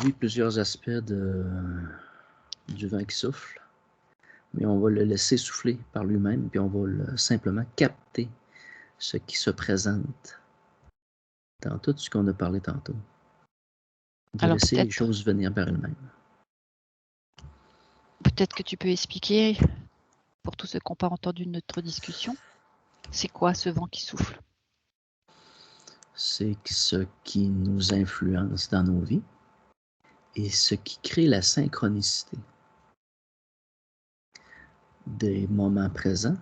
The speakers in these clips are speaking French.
Oui, plusieurs aspects du vent qui souffle, mais on va le laisser souffler par lui-même, puis on va simplement capter ce qui se présente dans tout ce qu'on a parlé tantôt. On va Alors laisser les choses venir par elles-mêmes. Peut-être que tu peux expliquer, pour tous ceux qui n'ont pas entendu notre discussion, c'est quoi ce vent qui souffle? C'est ce qui nous influence dans nos vies et ce qui crée la synchronicité des moments présents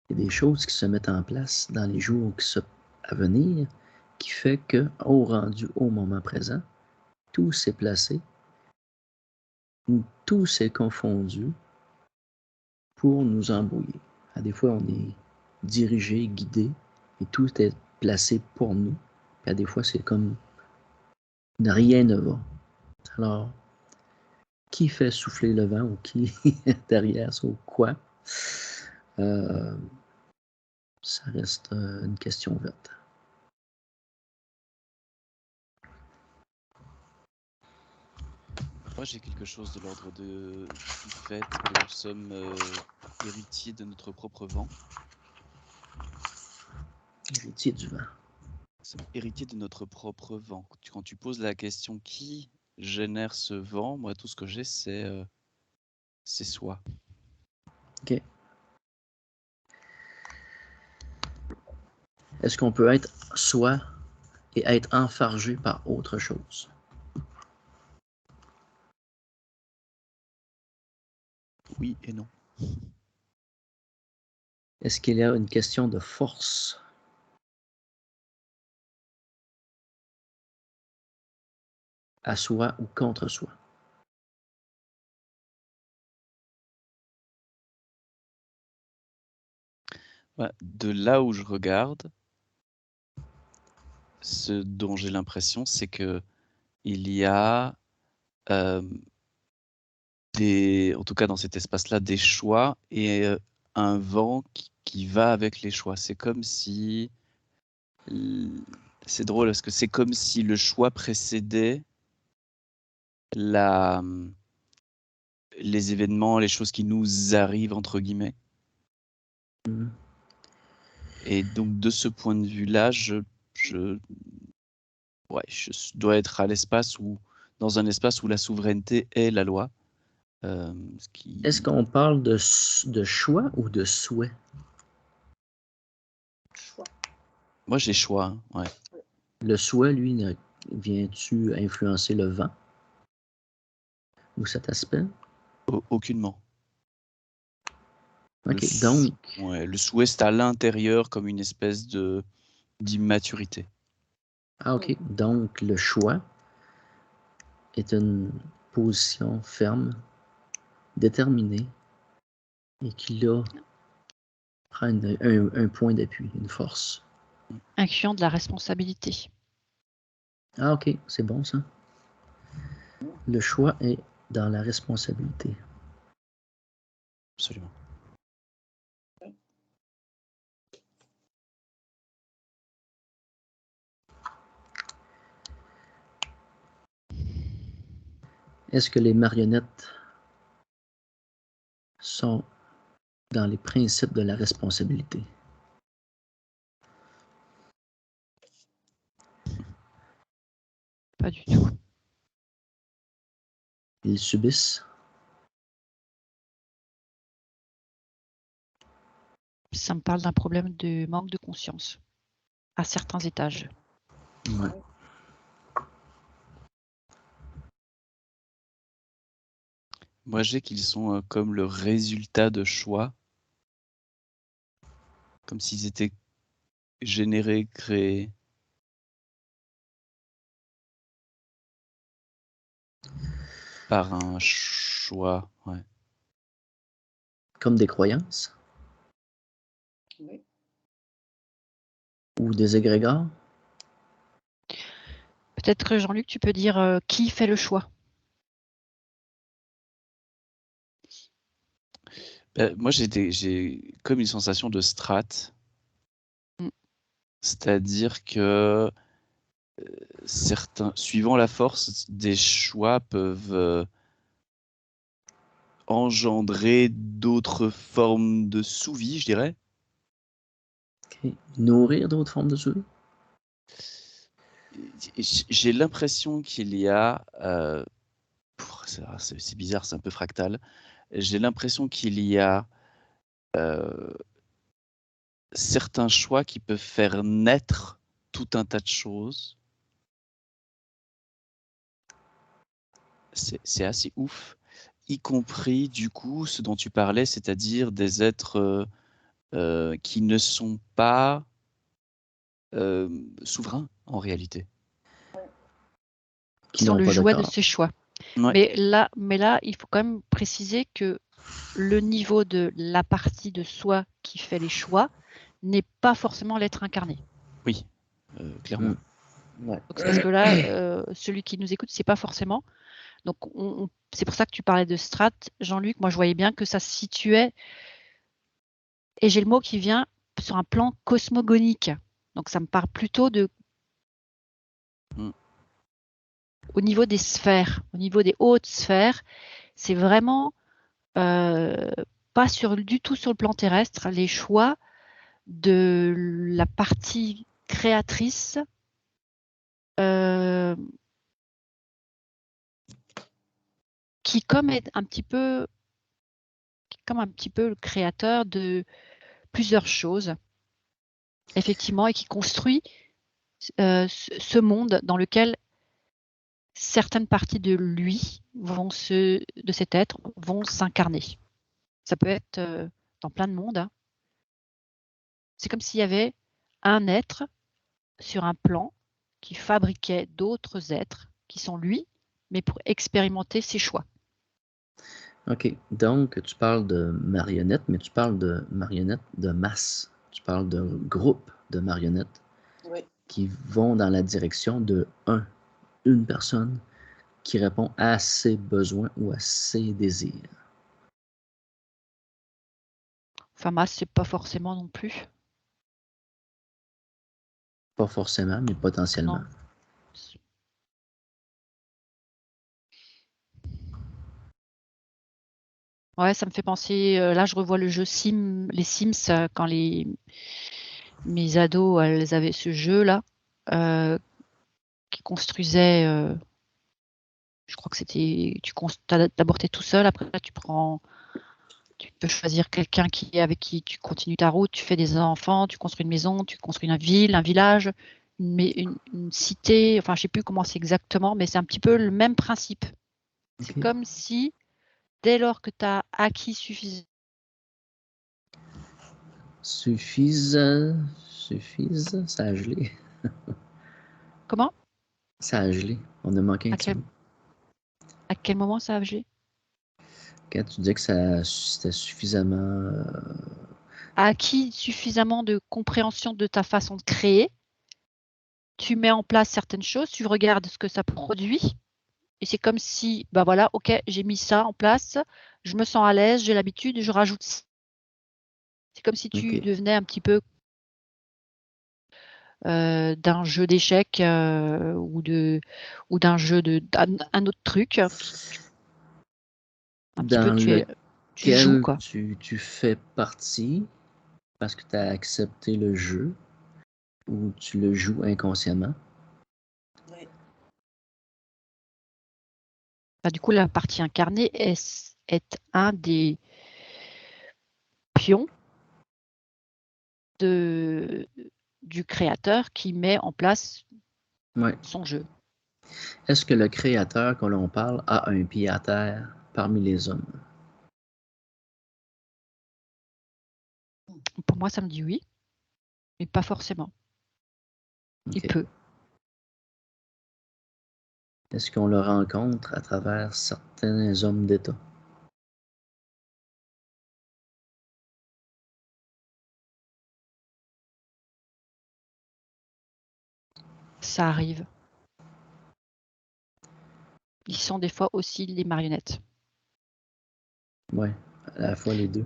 et des choses qui se mettent en place dans les jours à venir, qui fait que, rendu au moment présent, tout s'est placé, tout s'est confondu pour nous embrouiller. Des fois, on est dirigé, guidé, et tout est placé pour nous. Puis des fois, c'est comme rien ne va. Alors, qui fait souffler le vent ou qui est derrière ça ou quoi? Ça reste une question ouverte. Moi, j'ai quelque chose de l'ordre du fait que nous sommes héritiers de notre propre vent. Héritier du vent. Nous sommes héritiers de notre propre vent. Quand tu poses la question qui génère ce vent, moi, tout ce que j'ai, c'est soi. OK. Est-ce qu'on peut être soi et être enfargé par autre chose? Oui et non. Est-ce qu'il y a une question de force? À soi ou contre soi? De là où je regarde, ce dont j'ai l'impression, c'est que il y a, en tout cas dans cet espace-là, des choix et un vent qui va avec les choix. C'est comme si... C'est drôle parce que c'est comme si le choix précédait les événements, les choses qui nous arrivent, entre guillemets. Mmh. Et donc, de ce point de vue-là, je dois être dans un espace où la souveraineté est la loi. Est-ce qu'on parle de choix ou de souhait? Choix. Moi, j'ai choix, hein, ouais. Le souhait, lui, vient-tu influencer le vent? Ou cet aspect? Aucunement. OK, donc... Ouais, le souhait, c'est à l'intérieur comme une espèce d'immaturité. Ah, OK. Donc, le choix est une position ferme, déterminée, et qui, là, prend un point d'appui, une force. Incluant de la responsabilité. Ah, OK, c'est bon, ça. Le choix est dans la responsabilité. Absolument. Est-ce que les marionnettes sont dans les principes de la responsabilité? Pas du tout. Ils subissent? Ça me parle d'un problème de manque de conscience à certains étages. Ouais. Moi, j'ai qu'ils sont comme le résultat de choix, comme s'ils étaient générés, créés. Par un choix, ouais. Comme des croyances? Oui. Ou des égrégores? Peut-être que Jean-Luc, tu peux dire qui fait le choix? Moi, j'ai comme une sensation de strate. Mm. C'est-à-dire que suivant la force, des choix peuvent engendrer d'autres formes de sous-vie, je dirais. Ok. Nourrir d'autres formes de souris? J'ai l'impression qu'il y a, c'est bizarre, c'est un peu fractal. J'ai l'impression qu'il y a certains choix qui peuvent faire naître tout un tas de choses. C'est assez ouf, y compris du coup ce dont tu parlais, c'est-à-dire des êtres qui ne sont pas souverains en réalité. Qui Qui sont n'ont le pas de jouet de corps. ses choix. Ouais. Mais là, il faut quand même préciser que le niveau de la partie de soi qui fait les choix n'est pas forcément l'être incarné. Oui, clairement. Ouais. Donc, c'est parce que là, celui qui nous écoute, c'est pas forcément. Donc, c'est pour ça que tu parlais de strat, Jean-Luc. Moi, je voyais bien que ça se situait, et j'ai le mot qui vient, sur un plan cosmogonique. Donc, ça me parle plutôt de au niveau des sphères, au niveau des hautes sphères. C'est vraiment pas du tout sur le plan terrestre. Les choix de la partie créatrice qui comme est un petit peu le créateur de plusieurs choses, effectivement, et qui construit ce monde dans lequel certaines parties de lui de cet être vont s'incarner. Ça peut être dans plein de mondes. Hein. C'est comme s'il y avait un être sur un plan qui fabriquait d'autres êtres qui sont lui, mais pour expérimenter ses choix. OK. Donc, tu parles de marionnettes, mais tu parles de marionnettes de masse. Tu parles de groupe de marionnettes Oui. qui vont dans la direction de une personne qui répond à ses besoins ou à ses désirs. Enfin, masse, c'est pas forcément non plus. Pas forcément, mais potentiellement. Non. Ouais, ça me fait penser. Là, je revois le jeu les Sims, quand mes ados, elles avaient ce jeu-là, qui construisait. Je crois que c'était. D'abord, t'es tout seul, après, tu peux choisir quelqu'un avec qui tu continues ta route, tu fais des enfants, tu construis une maison, tu construis une ville, un village, une cité. Enfin, je sais plus comment c'est exactement, mais c'est un petit peu le même principe. C'est OK. comme si, dès lors que tu as acquis suffisamment. Suffise, ça a gelé. Comment? Ça a gelé. On a manqué un À petit quel, bout. à quel moment ça a gelé? Quand tu dis que c'était suffisamment... Acquis suffisamment de compréhension de ta façon de créer, tu mets en place certaines choses, tu regardes ce que ça produit, et c'est comme si, bah voilà, ok, j'ai mis ça en place, je me sens à l'aise, j'ai l'habitude, je rajoute. C'est comme si tu OK. devenais un petit peu d'un jeu d'échecs ou d'un jeu d'un autre truc. Un petit peu, Dans tu joues, lequel quoi. tu fais partie parce que tu as accepté le jeu ou tu le joues inconsciemment. Oui. Bah, du coup, la partie incarnée est un des pions du créateur qui met en place Ouais. son jeu. Est-ce que le créateur que l'on parle a un pied à terre parmi les hommes? Pour moi, ça me dit oui, mais pas forcément. Il OK. peut. Est-ce qu'on le rencontre à travers certains hommes d'État? Ça arrive. Ils sont des fois aussi des marionnettes. Ouais, à la fois les deux.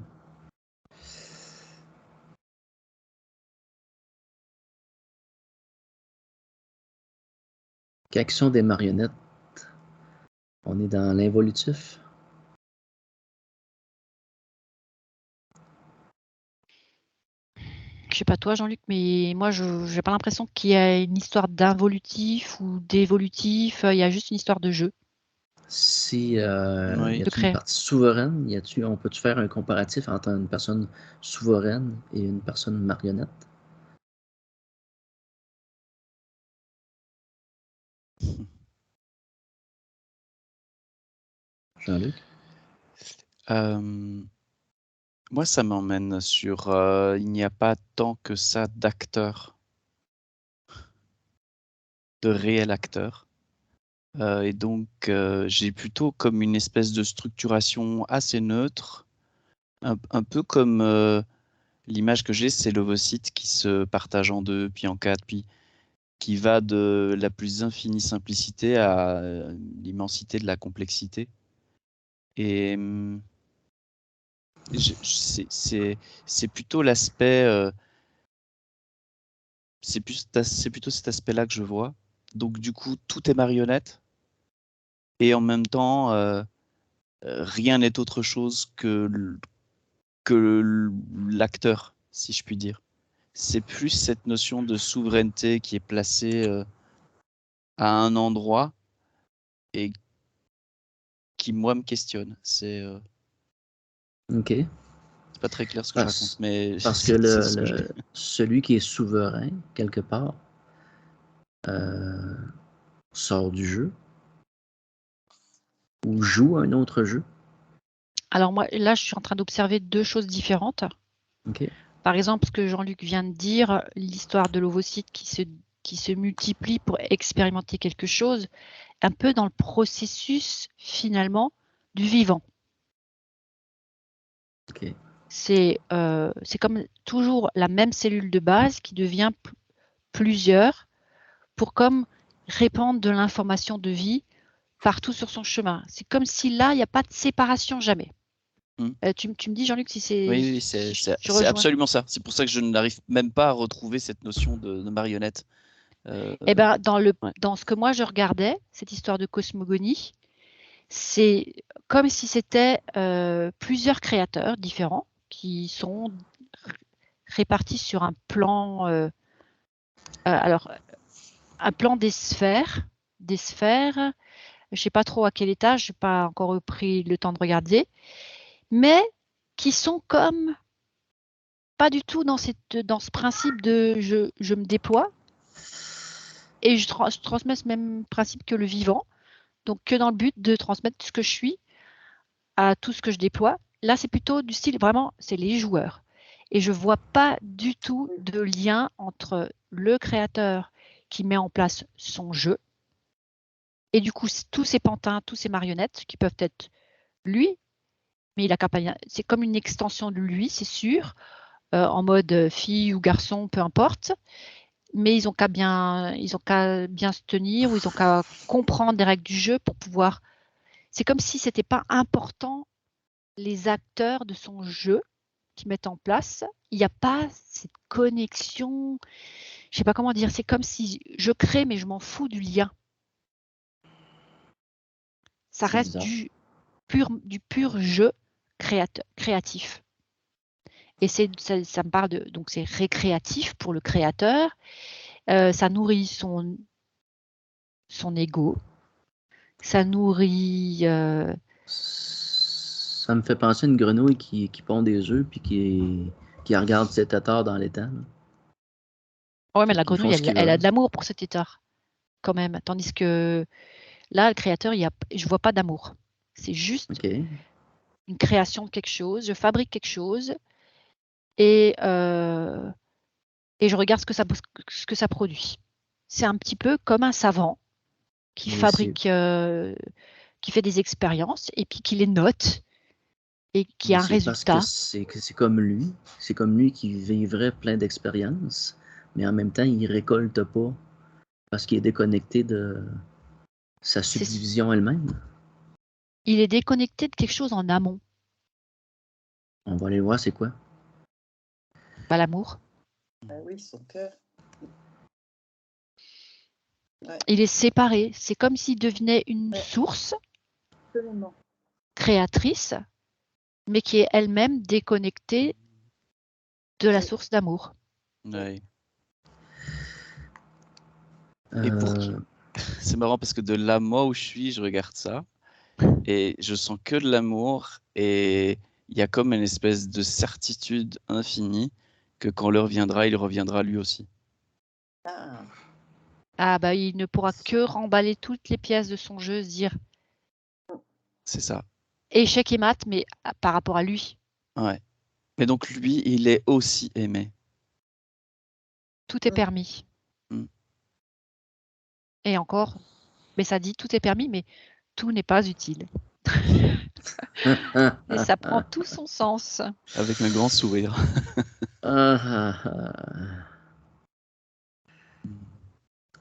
Quand ils sont des marionnettes, on est dans l'involutif. Je sais pas toi, Jean-Luc, mais moi, je n'ai pas l'impression qu'il y a une histoire d'involutif ou d'évolutif. Il y a juste une histoire de jeu. Si y Oui. a-t-il une partie souveraine, on peut-tu faire un comparatif entre une personne souveraine et une personne marionnette? Jean-Luc? Moi, ça m'emmène sur il n'y a pas tant que ça d'acteurs, de réels acteurs. Et donc, j'ai plutôt comme une espèce de structuration assez neutre, un peu comme l'image que j'ai, c'est l'ovocyte qui se partage en deux, puis en quatre, puis qui va de la plus infinie simplicité à l'immensité de la complexité. Et c'est plutôt l'aspect, c'est plutôt cet aspect-là que je vois. Donc du coup, tout est marionnette et en même temps, rien n'est autre chose que l'acteur, si je puis dire. C'est plus cette notion de souveraineté qui est placée à un endroit et qui, moi, me questionne. C'est OK. pas très clair ce que je raconte, mais Parce que c'est ce que j'ai. celui qui est souverain, quelque part, sort du jeu ou joue un autre jeu. Alors moi, là, je suis en train d'observer deux choses différentes. OK. Par exemple, ce que Jean-Luc vient de dire, l'histoire de l'ovocyte qui se multiplie pour expérimenter quelque chose, un peu dans le processus, finalement, du vivant. OK. C'est comme toujours la même cellule de base qui devient plusieurs pour comme répandre de l'information de vie partout sur son chemin. C'est comme si là, il n'y a pas de séparation jamais. Tu me dis, Jean-Luc, si c'est... Oui, si c'est je rejoins. absolument ça. C'est pour ça que je n'arrive même pas à retrouver cette notion de marionnette. Eh ben, Ouais. dans ce que moi je regardais, cette histoire de cosmogonie, c'est comme si c'était plusieurs créateurs différents qui sont répartis sur un plan, alors un plan des sphères. Je ne sais pas trop à quel étage, je n'ai pas encore pris le temps de regarder, mais qui sont comme pas du tout dans ce principe de je me déploie et je transmets ce même principe que le vivant, donc que dans le but de transmettre ce que je suis à tout ce que je déploie. Là, c'est plutôt du style, vraiment, c'est les joueurs. Et je ne vois pas du tout de lien entre le créateur qui met en place son jeu et du coup, tous ces pantins, tous ces marionnettes qui peuvent être lui, mais il a c'est comme une extension de lui, c'est sûr, en mode fille ou garçon, peu importe. Mais ils ont qu'à bien se tenir ou ils ont qu'à comprendre les règles du jeu pour pouvoir. C'est comme si c'était pas important les acteurs de son jeu qui mettent en place. Il n'y a pas cette connexion. Je sais pas comment dire. C'est comme si je crée, mais je m'en fous du lien. Ça C'est reste bizarre. du pur jeu créatif. Et ça me parle de. Donc, c'est récréatif pour le créateur. Ça nourrit son ego. Ça nourrit. Ça me fait penser à une grenouille qui pond des œufs puis qui regarde ses tétards dans l'étang. Ouais, mais la Ils font grenouille, ce qu'ils elle a veulent. de l'amour pour cet état, quand même. Tandis que là, le créateur, je vois pas d'amour. C'est juste OK. une création de quelque chose. Je fabrique quelque chose et je regarde ce que ça produit. C'est un petit peu comme un savant qui Mais c'est fabrique, qui fait des expériences et puis qui les note et qui a un parce que résultat. c'est comme lui. C'est comme lui qui vivrait plein d'expériences, mais en même temps, il récolte pas parce qu'il est déconnecté de sa subdivision elle-même. Il est déconnecté de quelque chose en amont, On va aller voir c'est quoi. pas l'amour. Ah oui, son cœur. Ouais. Il est séparé. C'est comme s'il devenait une Ouais. source Absolument. créatrice, mais qui est elle-même déconnectée de la Oui. source d'amour. Ouais. Et pour Euh, c'est marrant parce que de là, moi où je suis, je regarde ça et je sens que de l'amour et il y a comme une espèce de certitude infinie que quand l'heure viendra, il reviendra lui aussi. Ah, Ah bah il ne pourra que remballer toutes les pièces de son jeu, se dire C'est ça. échec et mat, mais par rapport à lui. Ouais. Mais donc lui, il est aussi aimé. Tout est Mm. permis. Mm. Et encore, mais ça dit tout est permis, mais tout n'est pas utile. Et ça prend tout son sens. Avec un grand sourire.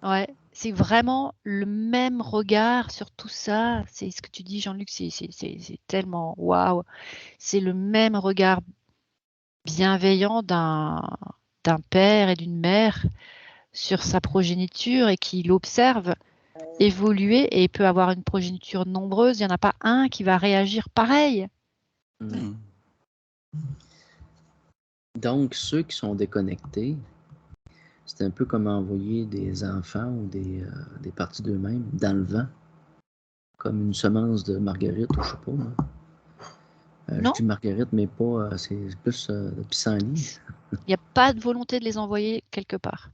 Ouais, c'est vraiment le même regard sur tout ça. C'est ce que tu dis, Jean-Luc, c'est tellement waouh. C'est le même regard bienveillant d'un père et d'une mère sur sa progéniture et qui l'observe évoluer et il peut avoir une progéniture nombreuse. Il n'y en a pas un qui va réagir pareil. Mm. Donc, ceux qui sont déconnectés, c'est un peu comme envoyer des enfants ou des parties d'eux-mêmes dans le vent, comme une semence de marguerite ou je sais pas. Moi. Je Non, dis marguerite, mais pas, c'est plus de pissenlit. il n'y a pas de volonté de les envoyer quelque part.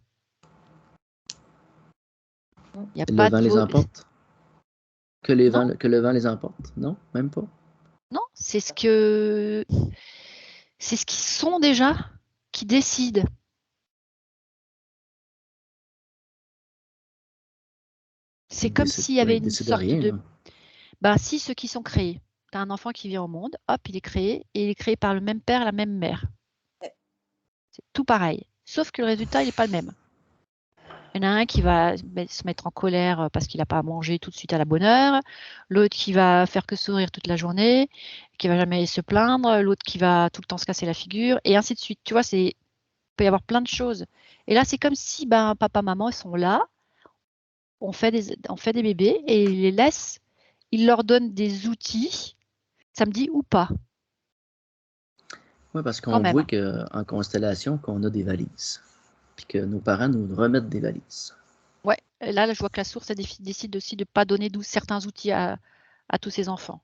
Il n'y a Le pas de vent les emporte. Que Non, le vent les emporte. Non, même pas. non, c'est ce qu'ils sont déjà qui décident. C'est comme s'il y avait Ils une décident de sorte rien. de... Là. Ben, si ceux qui sont créés, tu as un enfant qui vient au monde, hop, il est créé, et il est créé par le même père, la même mère. C'est tout pareil, sauf que le résultat, il n'est pas le même. Il y en a un qui va se mettre en colère parce qu'il n'a pas à manger tout de suite à la bonne heure, l'autre qui va faire que sourire toute la journée, qui va jamais se plaindre, l'autre qui va tout le temps se casser la figure, et ainsi de suite. Tu vois, il peut y avoir plein de choses. Et là, c'est comme si ben, papa, maman, ils sont là, on fait des bébés et ils les laissent, ils leur donnent des outils, samedi ou pas, Oui, parce quand qu'on voit même. qu'en constellation, qu'on a des valises. Puis que nos parents nous remettent des valises. Ouais, et là, je vois que la source elle décide aussi de ne pas donner certains outils à tous ses enfants.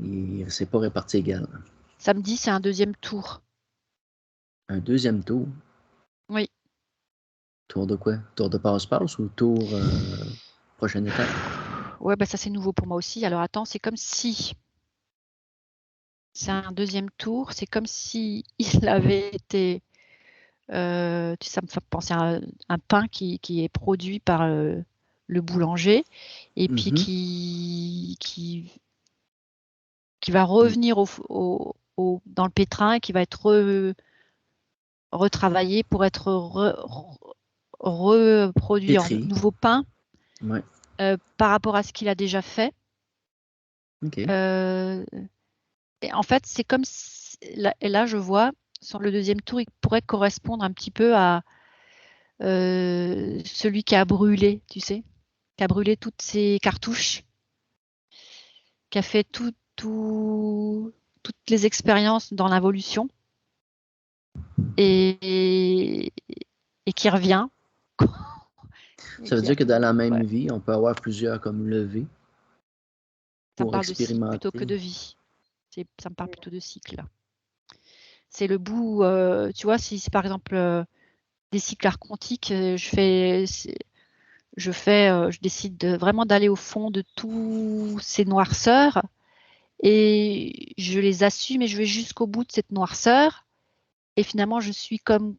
Et c'est pas réparti égal. Samedi, c'est un deuxième tour. Un deuxième tour. Oui. Tour de quoi? Tour de passe-passe ou tour prochaine étape? Ouais, bah ça c'est nouveau pour moi aussi. Alors attends, c'est comme si c'est un deuxième tour, c'est comme si il avait été, ça me fait penser à un pain qui est produit par le boulanger et puis Mhm. qui va revenir dans le pétrin et qui va être retravaillé pour être reproduit en Pétri. nouveau pain Ouais. par rapport à ce qu'il a déjà fait. OK. Euh, et en fait, c'est comme si, et là, je vois, sur le deuxième tour, il pourrait correspondre un petit peu à celui qui a brûlé, tu sais, qui a brûlé toutes ses cartouches, qui a fait toutes les expériences dans l'involution et, et qui revient. Et Ça veut qui a dire que dans tout. la même Ouais, vie, on peut avoir plusieurs comme levées ça me pour parle de cycle plutôt que expérimenter. de vie. Ça me parle plutôt de cycle. C'est le bout, tu vois, si c'est par exemple des cycles archontiques, je décide vraiment d'aller au fond de tous ces noirceurs et je les assume et je vais jusqu'au bout de cette noirceur. Et finalement, je suis comme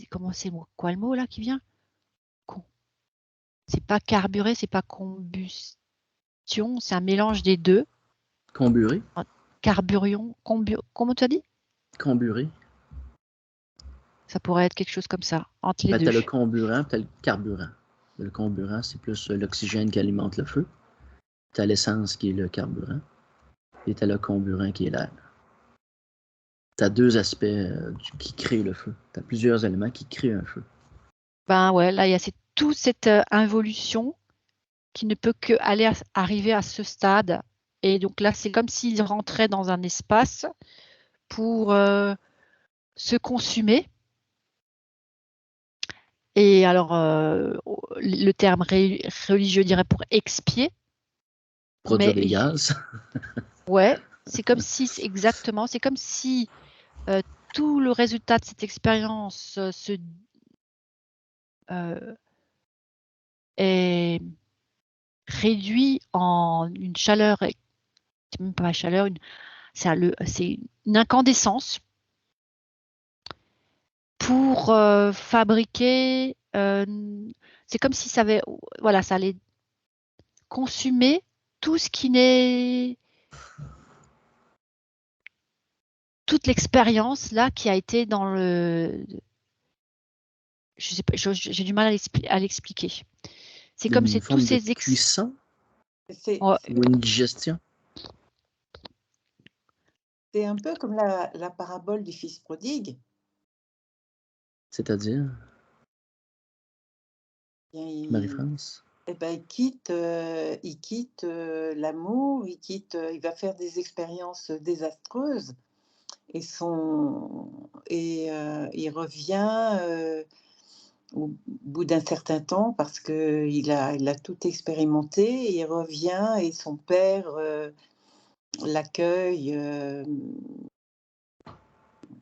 comment c'est quoi le mot là qui vient? C'est pas carburé, c'est pas combustion, c'est un mélange des deux. Comburé. Carburion, comment tu as dit? Comburé. Ça pourrait être quelque chose comme ça, entre les Ben, deux. tu as le comburant tu as le carburant. Le comburant, c'est plus l'oxygène qui alimente le feu. Tu as l'essence qui est le carburant. Et tu as le comburant qui est l'air. Tu as deux aspects qui créent le feu. Tu as plusieurs éléments qui créent un feu. Ben ouais, là, il y a toute cette involution qui ne peut que arriver à ce stade. Et donc là, c'est comme s'il rentrait dans un espace pour se consumer. Et alors, le terme religieux dirait pour expier. Produire des gaz. Ouais, c'est comme si, exactement, c'est comme si tout le résultat de cette expérience est réduit en une chaleur, même pas la chaleur, c'est une incandescence pour fabriquer. C'est comme si ça allait consumer tout ce qui n'est toute l'expérience là qui a été dans le. Je sais pas, j'ai du mal à l'expliquer. C'est comme si tous ces cuisson ouais. ou une digestion. C'est un peu comme la parabole du fils prodigue. C'est-à-dire, Marie-France. Eh ben, il quitte l'amour, il va faire des expériences désastreuses et il revient au bout d'un certain temps parce que il a tout expérimenté. Et il revient et son père l'accueille.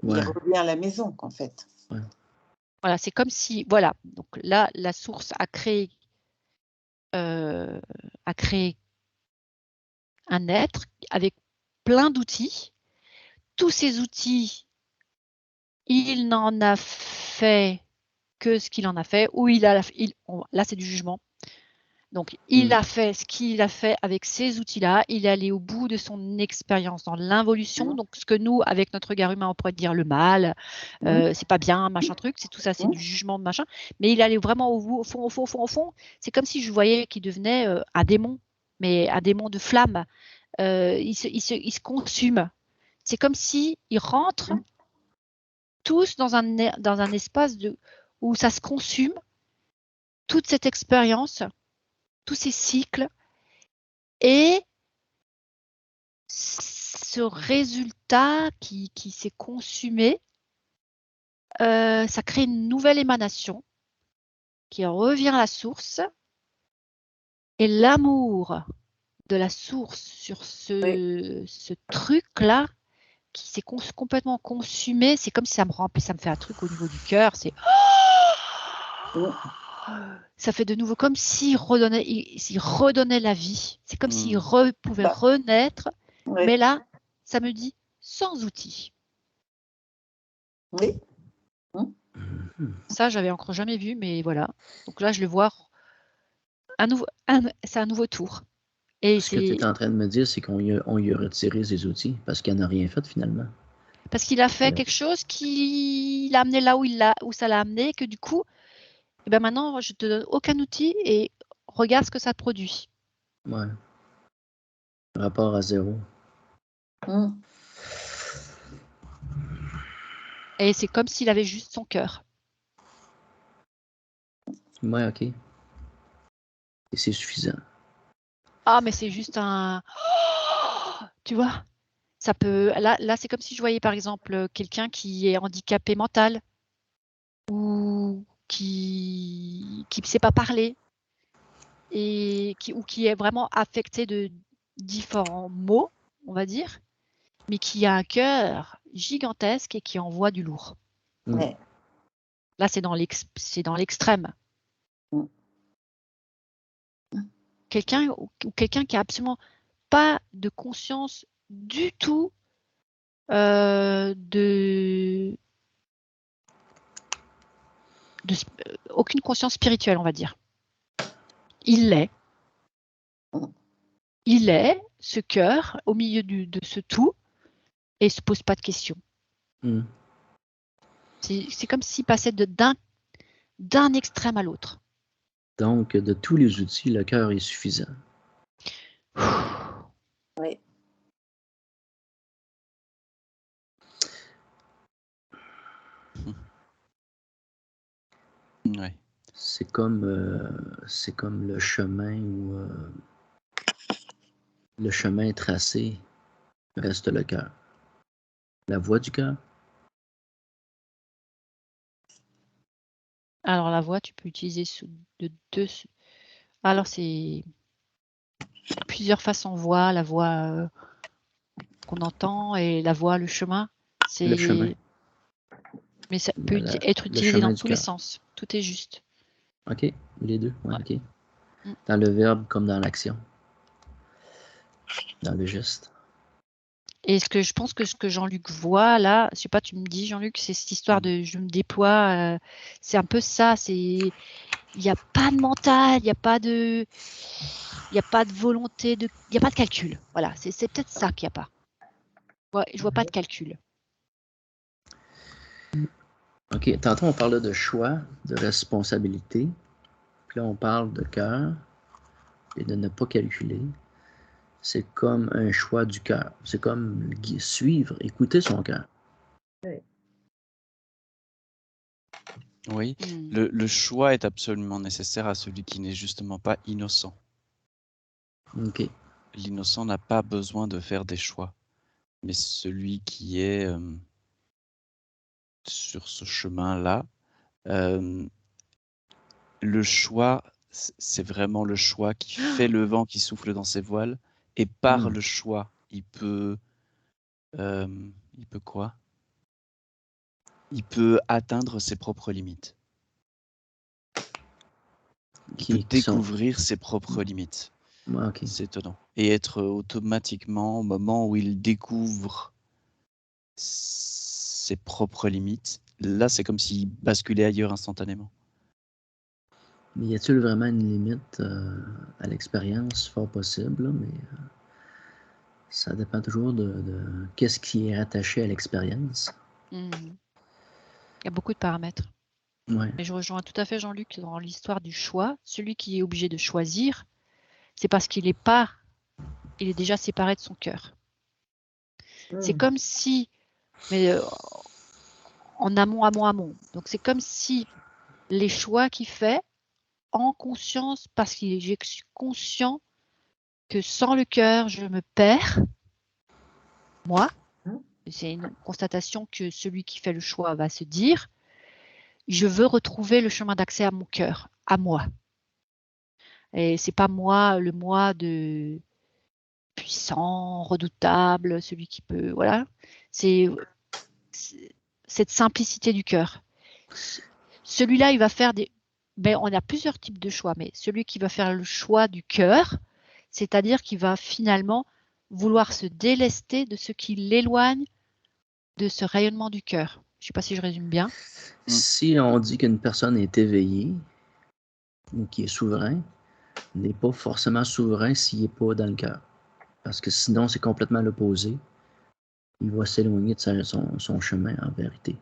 Il revient à la maison, en fait. Ouais. Voilà, c'est comme si, voilà, donc là, la source a créé un être avec plein d'outils. Tous ces outils, il n'en a fait que ce qu'il en a fait, ou là c'est du jugement. Donc, il a fait ce qu'il a fait avec ces outils-là. Il est allé au bout de son expérience dans l'involution. Donc, ce que nous, avec notre regard humain, on pourrait dire le mal, c'est pas bien, machin truc, c'est tout ça, c'est du jugement, machin. Mais il allait vraiment au fond. C'est comme si je voyais qu'il devenait un démon, mais un démon de flamme. Il se consume. C'est comme si ils rentrent tous dans un espace où ça se consume, toute cette expérience, tous ces cycles, et ce résultat qui s'est consumé, ça crée une nouvelle émanation qui revient à la source, et l'amour de la source sur ce truc-là qui s'est complètement consumé, c'est comme si ça me fait un truc au niveau du cœur, c'est ça fait de nouveau comme s'il redonnait la vie. C'est comme s'il pouvait renaître, mais là, ça me dit sans outils. Oui. Ça, j'avais encore jamais vu, mais voilà. Donc là, je le vois. C'est un nouveau tour. Et ce que tu es en train de me dire, c'est qu'on y a retiré ses outils parce qu'il n'a rien fait finalement. Parce qu'il a fait quelque chose qui l'a amené là où ça l'a amené, que du coup, eh ben maintenant, je te donne aucun outil et regarde ce que ça produit. Ouais. Rapport à zéro. Et c'est comme s'il avait juste son cœur. Ouais, ok. Et c'est suffisant. Ah, mais c'est juste un... Tu vois, ça peut... Là, c'est comme si je voyais, par exemple, quelqu'un qui est handicapé mental ou qui ne sait pas parler et qui est vraiment affecté de différents maux, on va dire, mais qui a un cœur gigantesque et qui envoie du lourd. Ouais. Là, c'est dans l'extrême. Quelqu'un qui a absolument pas de conscience du tout aucune conscience spirituelle, on va dire. Il est ce cœur au milieu de ce tout et se pose pas de questions. C'est comme s'il passait d'un extrême à l'autre. Donc, de tous les outils, le cœur est suffisant. Oui. Ouais. C'est comme le chemin où le chemin tracé reste le cœur. La voie du cœur. Alors la voix, tu peux utiliser alors c'est plusieurs façons voix, la voix qu'on entend et la voie, le chemin. Le chemin. Mais ça peut être Le utilisé chemin dans du tous les cœur. sens. Tout est juste. OK, les deux. Ouais, Ouais. OK. Dans le verbe comme dans l'action. Dans le geste. Et je pense que ce que Jean-Luc voit là, je sais pas, tu me dis Jean-Luc, c'est cette histoire de je me déploie, c'est un peu ça, il n'y a pas de mental, il n'y a pas de volonté, il n'y a pas de calcul. Voilà, c'est peut-être ça qu'il n'y a pas. Ouais, je vois pas de calcul. OK, tantôt on parlait de choix, de responsabilité. Puis là, on parle de cœur et de ne pas calculer. C'est comme un choix du cœur. C'est comme suivre, écouter son cœur. Oui, le choix est absolument nécessaire à celui qui n'est justement pas innocent. OK. L'innocent n'a pas besoin de faire des choix, mais celui qui est sur ce chemin-là, le choix, c'est vraiment le choix qui fait le vent qui souffle dans ses voiles, et par le choix, il peut quoi? Il peut atteindre ses propres limites. Il peut découvrir ses propres limites. Ouais, OK. C'est étonnant. Et être automatiquement, au moment où il découvre ses propres limites, là, c'est comme s'il basculait ailleurs instantanément. Mais y a-t-il vraiment une limite à l'expérience? Fort possible, mais ça dépend toujours de qu'est-ce qui est rattaché à l'expérience. Il y a beaucoup de paramètres. Ouais. Mais je rejoins tout à fait Jean-Luc dans l'histoire du choix. Celui qui est obligé de choisir, c'est parce qu'il est déjà séparé de son cœur. C'est comme si, mais en amont. Donc c'est comme si les choix qu'il fait en conscience, parce qu'il est conscient que sans le cœur, je me perds. Moi, c'est une constatation que celui qui fait le choix va se dire, je veux retrouver le chemin d'accès à mon cœur, à moi. Et c'est pas moi, le moi de puissant, redoutable, celui qui peut, voilà. C'est cette simplicité du cœur. Celui-là, il va faire ben, on a plusieurs types de choix, mais celui qui va faire le choix du cœur, c'est-à-dire qu'il va finalement vouloir se délester de ce qui l'éloigne de ce rayonnement du cœur. Je ne sais pas si je résume bien. Si on dit qu'une personne est éveillée ou qui est souverain, n'est pas forcément souverain s'il n'est pas dans le cœur. Parce que sinon, c'est complètement l'opposé. Il va s'éloigner de son chemin en vérité.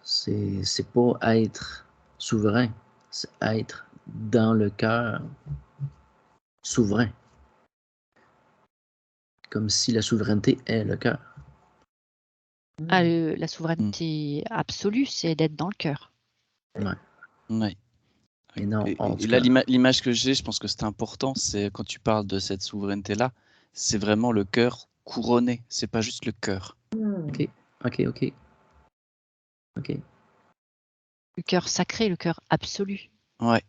C'est pas être souverain, c'est être dans le cœur souverain. Comme si la souveraineté est le cœur. La souveraineté absolue, c'est d'être dans le cœur. Ouais. Et non, et là, l'image que j'ai, je pense que c'est important, c'est quand tu parles de cette souveraineté-là, c'est vraiment le cœur couronné, c'est pas juste le cœur. OK. Le cœur sacré, le cœur absolu. Ouais.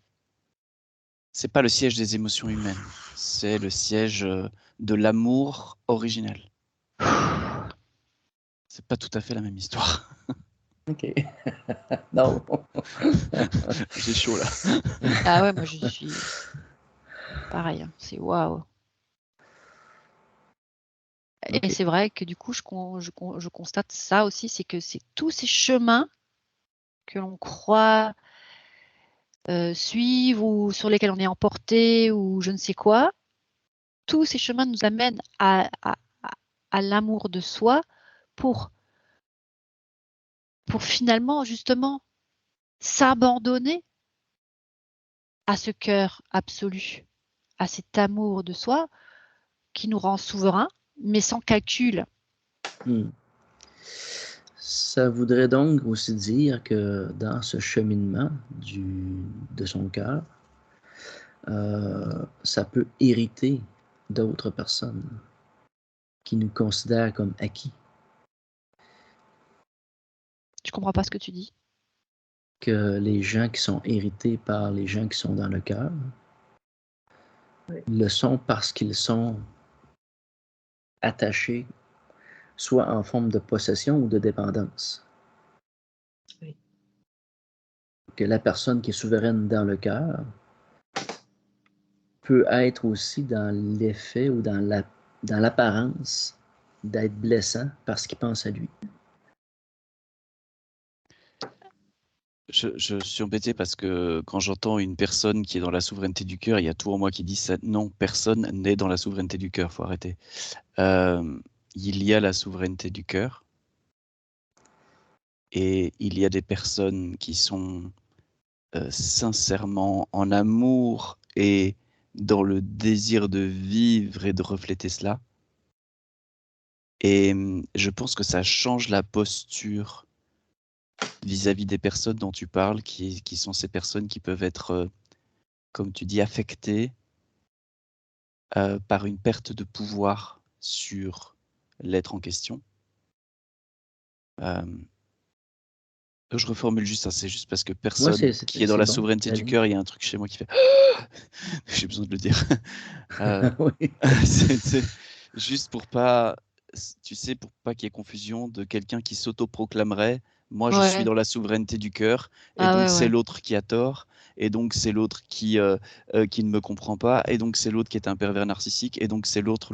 C'est pas le siège des émotions humaines, c'est le siège de l'amour original. C'est pas tout à fait la même histoire. OK. Non. J'ai chaud là. Ah ouais, moi je suis pareil, hein. C'est waouh. Et c'est vrai que du coup, je constate ça aussi, c'est que c'est tous ces chemins que l'on croit suivre ou sur lesquels on est emporté ou je ne sais quoi, tous ces chemins nous amènent à l'amour de soi pour finalement justement s'abandonner à ce cœur absolu, à cet amour de soi qui nous rend souverains, mais sans calcul. Ça voudrait donc aussi dire que dans ce cheminement de son cœur, ça peut hériter d'autres personnes qui nous considèrent comme acquis. Je comprends pas ce que tu dis. Que les gens qui sont hérités par les gens qui sont dans le cœur le sont parce qu'ils sont attachés, soit en forme de possession ou de dépendance. Oui. Que la personne qui est souveraine dans le cœur peut être aussi dans l'effet ou dans l'apparence d'être blessant parce qu'il pense à lui. Je suis embêté parce que quand j'entends une personne qui est dans la souveraineté du cœur, il y a tout en moi qui dit ça. Non, personne n'est dans la souveraineté du cœur, faut arrêter. Il y a la souveraineté du cœur et il y a des personnes qui sont sincèrement en amour et dans le désir de vivre et de refléter cela. Et je pense que ça change la posture vis-à-vis des personnes dont tu parles, qui sont ces personnes qui peuvent être, comme tu dis, affectées par une perte de pouvoir sur l'être en question. Je reformule juste ça, c'est juste parce que personne qui est dans la souveraineté du cœur, il y a un truc chez moi qui fait j'ai besoin de le dire. Oui. C'est juste pour pas, tu sais, pour pas qu'il y ait confusion de quelqu'un qui s'autoproclamerait moi je suis dans la souveraineté du cœur et donc c'est l'autre qui a tort et donc c'est l'autre qui ne me comprend pas et donc c'est l'autre qui est un pervers narcissique et donc c'est l'autre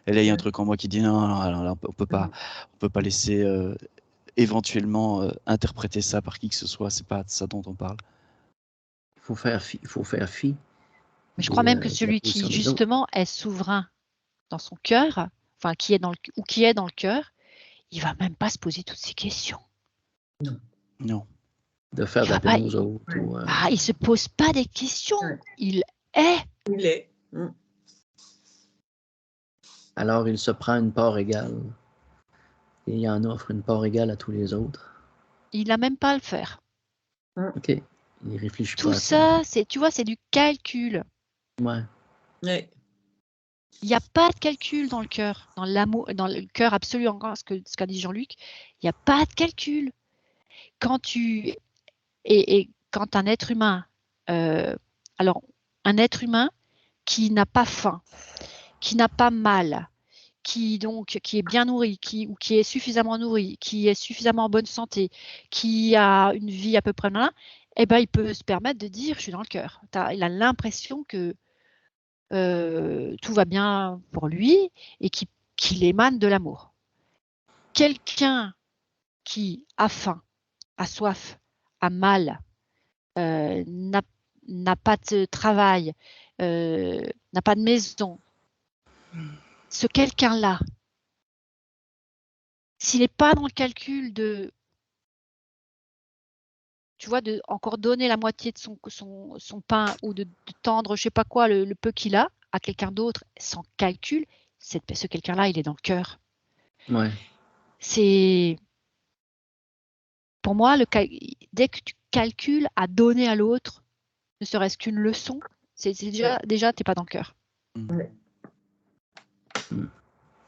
et là il y a un truc en moi qui dit non, on peut pas laisser éventuellement interpréter ça par qui que ce soit, c'est pas de ça dont on parle. Il faut faire fi. Mais je crois même que celui qui justement est souverain dans son cœur, enfin qui est dans le cœur, il va même pas se poser toutes ces questions. Non. De faire de la peine aux autres. Il se pose pas des questions. Il est. Il est. Alors il se prend une part égale et il en offre une part égale à tous les autres. Il n'a même pas à le faire. Ok. Il réfléchit tout pas à ça. C'est, tu vois, c'est du calcul. Ouais. Il n'y a pas de calcul dans le cœur, dans l'amour, dans le cœur absolu, encore ce qu'a dit Jean-Luc. Il n'y a pas de calcul. Quand quand un être humain, alors un être humain qui n'a pas faim, qui n'a pas mal, qui est bien nourri, qui est suffisamment nourri, qui est suffisamment en bonne santé, qui a une vie à peu près malin, eh ben il peut se permettre de dire je suis dans le cœur. Il a l'impression que tout va bien pour lui et qu'il émane de l'amour. Quelqu'un qui a faim, a soif, a mal, n'a pas de travail, n'a pas de maison, ce quelqu'un-là, s'il n'est pas dans le calcul de, tu vois, de encore donner la moitié de son pain ou de tendre, je sais pas quoi, le peu qu'il a à quelqu'un d'autre sans calcul, ce quelqu'un-là, il est dans le cœur. Ouais. C'est, pour moi, dès que tu calcules à donner à l'autre, ne serait-ce qu'une leçon, c'est déjà t'es pas dans le cœur.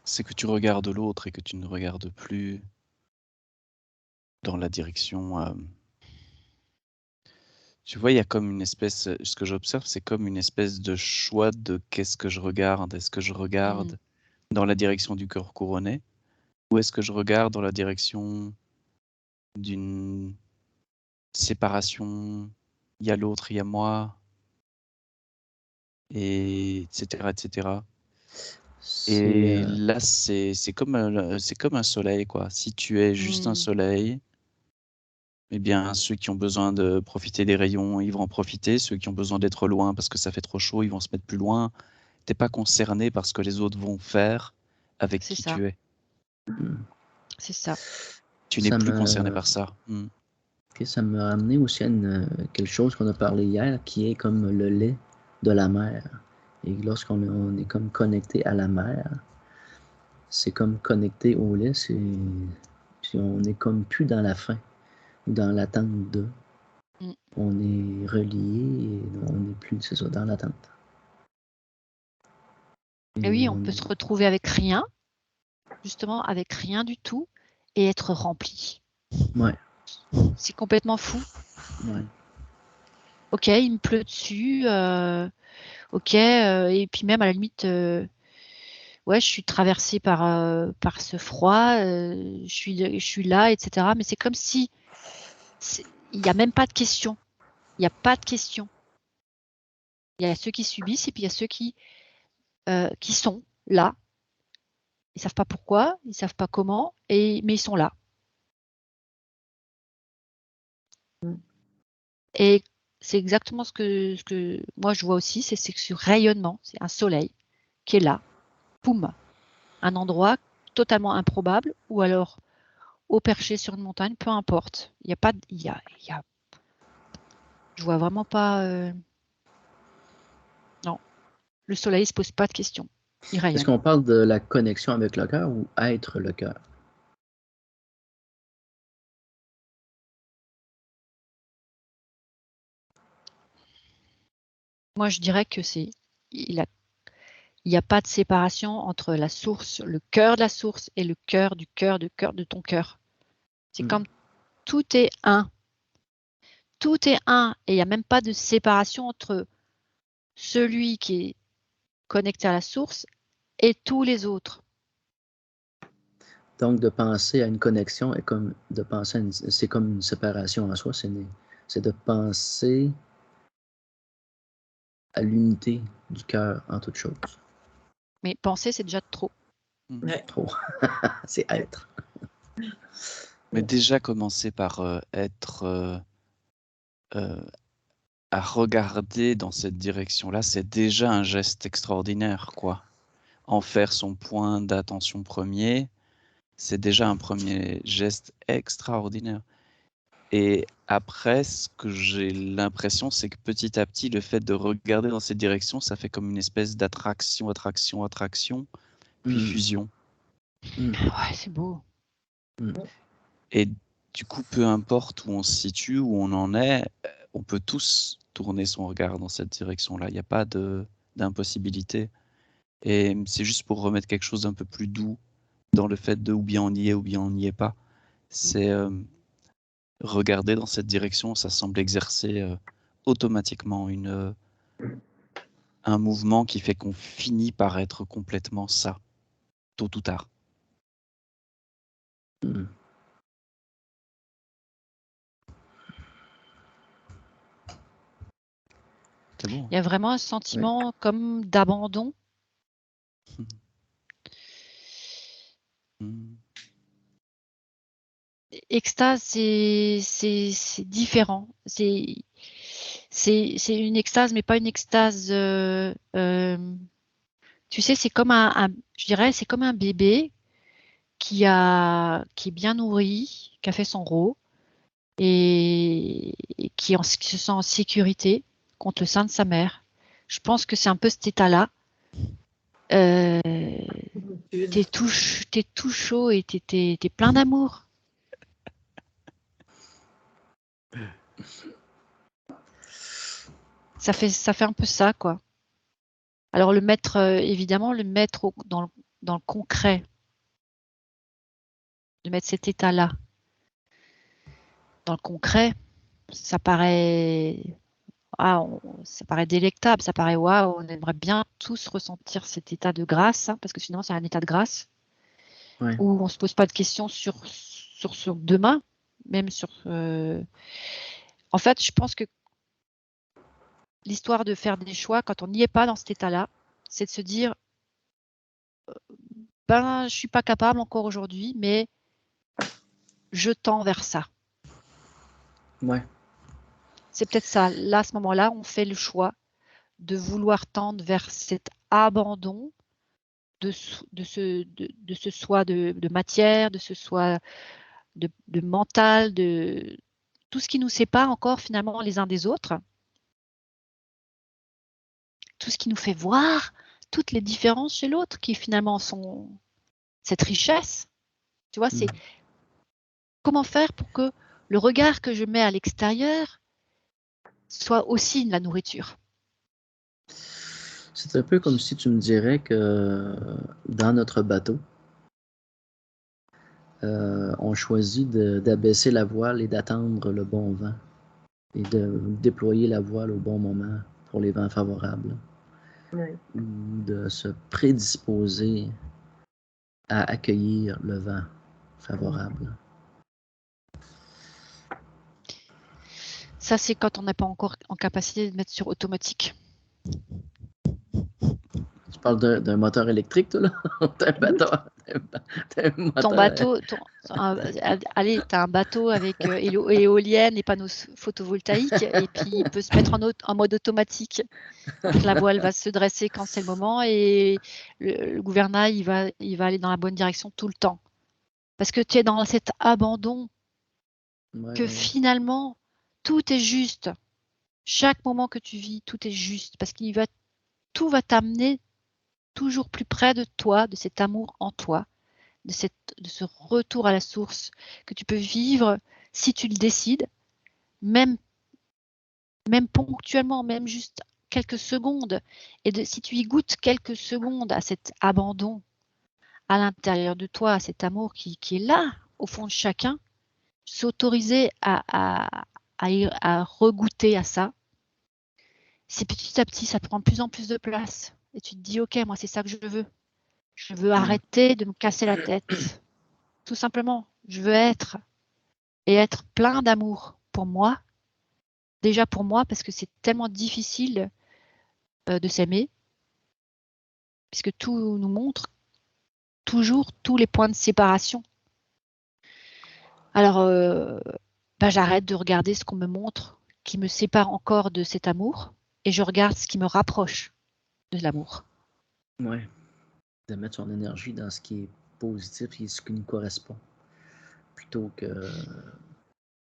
C'est que tu regardes l'autre et que tu ne regardes plus dans la direction. Tu vois, il y a comme une espèce, ce que j'observe, c'est comme une espèce de choix de qu'est-ce que je regarde. Est-ce que je regarde dans la direction du cœur couronné ou est-ce que je regarde dans la direction d'une séparation, il y a l'autre, il y a moi, et etc. Et là, c'est comme un soleil, quoi. Si tu es juste un soleil, eh bien, ceux qui ont besoin de profiter des rayons, ils vont en profiter. Ceux qui ont besoin d'être loin parce que ça fait trop chaud, ils vont se mettre plus loin. T'es pas concerné par ce que les autres vont faire avec qui tu es. C'est ça. Tu n'es plus concerné par ça. Ça m'a amené aussi à quelque chose qu'on a parlé hier, qui est comme le lait de la mer. Et lorsqu'on est comme connecté à la mer, c'est comme connecté au lait. Si on n'est comme plus dans la fin ou dans l'attente de. On est relié et on n'est plus, c'est ça, dans l'attente. Et oui, on peut se retrouver avec rien, justement avec rien du tout, et être rempli. Ouais. C'est complètement fou. Ouais. Ok, il me pleut dessus. Ok, et puis même à la limite, ouais, je suis traversée par ce froid. Je suis là, etc. Mais c'est comme si il n'y a même pas de question. Il n'y a pas de question. Il y a ceux qui subissent et puis il y a ceux qui sont là. Ils savent pas pourquoi, ils savent pas comment, mais ils sont là. Et c'est exactement ce que moi je vois aussi, c'est ce rayonnement, c'est un soleil qui est là, poum, un endroit totalement improbable, ou alors au perché sur une montagne, peu importe. Il y a pas, je vois vraiment pas. Non, le soleil se pose pas de questions, il Est-ce rayonne. qu'on parle de la connexion avec le cœur ou être le cœur? Moi, je dirais que il n'y a pas de séparation entre la source, le cœur de la source et le cœur de ton cœur. C'est comme tout est un. Tout est un et il n'y a même pas de séparation entre celui qui est connecté à la source et tous les autres. Donc, de penser à une connexion est comme de penser à c'est comme une séparation en soi. C'est de penser à l'unité du cœur en toute chose. Mais penser, c'est déjà trop. Ouais. Trop. C'est être. Mais déjà commencer par être à regarder dans cette direction-là, c'est déjà un geste extraordinaire, quoi. En faire son point d'attention premier, c'est déjà un premier geste extraordinaire. Et après, ce que j'ai l'impression, c'est que petit à petit, le fait de regarder dans cette direction, ça fait comme une espèce d'attraction, puis fusion. Ouais, c'est beau. Et du coup, peu importe où on se situe, où on en est, on peut tous tourner son regard dans cette direction-là. Il n'y a pas d'impossibilité. Et c'est juste pour remettre quelque chose d'un peu plus doux dans le fait de ou bien on y est ou bien on n'y est pas. C'est regarder dans cette direction, ça semble exercer automatiquement un mouvement qui fait qu'on finit par être complètement ça, tôt ou tard. C'est bon. Il y a vraiment un sentiment comme d'abandon. Extase, c'est différent. C'est une extase, mais pas une extase. Tu sais, c'est comme je dirais, c'est comme un bébé qui est bien nourri, qui a fait son rot et qui se sent en sécurité contre le sein de sa mère. Je pense que c'est un peu cet état-là. T'es tout chaud et t'es plein d'amour. Ça fait un peu ça, quoi. Alors le mettre, évidemment, dans le concret, de mettre cet état-là dans le concret, ça paraît, ça paraît délectable, ça paraît waouh, on aimerait bien tous ressentir cet état de grâce, hein, parce que finalement c'est un état de grâce où on se pose pas de questions sur demain, même sur. En fait, je pense que l'histoire de faire des choix quand on n'y est pas dans cet état-là, c'est de se dire je suis pas capable encore aujourd'hui, mais je tends vers ça. Ouais. C'est peut-être ça. Là, à ce moment-là, on fait le choix de vouloir tendre vers cet abandon de ce soi de matière, de ce soi de mental, de tout ce qui nous sépare encore finalement les uns des autres, tout ce qui nous fait voir toutes les différences chez l'autre qui finalement sont cette richesse. Tu vois, comment faire pour que le regard que je mets à l'extérieur soit aussi de la nourriture? C'est un peu comme si tu me dirais que dans notre bateau, on choisit d'abaisser la voile et d'attendre le bon vent et de déployer la voile au bon moment pour les vents favorables, Oui. ou de se prédisposer à accueillir le vent favorable. Ça, c'est quand on n'est pas encore en capacité de mettre sur automatique. Tu parles d'un moteur électrique, toi, là? T'as un bateau. T'as un moteur. Ton bateau, allez, tu as un bateau avec éolienne et panneaux photovoltaïques, et puis il peut se mettre en mode automatique. Donc la voile va se dresser quand c'est le moment, et le gouvernail, il va aller dans la bonne direction tout le temps. Parce que tu es dans cet abandon que finalement, tout est juste. Chaque moment que tu vis, tout est juste. Parce tout va t'amener toujours plus près de toi, de cet amour en toi, de ce retour à la source que tu peux vivre si tu le décides, même ponctuellement, même juste quelques secondes. Et si tu y goûtes quelques secondes à cet abandon à l'intérieur de toi, à cet amour qui est là, au fond de chacun, s'autoriser à regoûter à ça, c'est petit à petit, ça prend de plus en plus de place. Et tu te dis, ok, moi c'est ça que je veux. Je veux arrêter de me casser la tête. Tout simplement, je veux être plein d'amour pour moi. Déjà pour moi, parce que c'est tellement difficile de s'aimer, puisque tout nous montre toujours tous les points de séparation. Alors, j'arrête de regarder ce qu'on me montre, qui me sépare encore de cet amour, et je regarde ce qui me rapproche de l'amour. Ouais. De mettre son énergie dans ce qui est positif et ce qui nous correspond, plutôt que...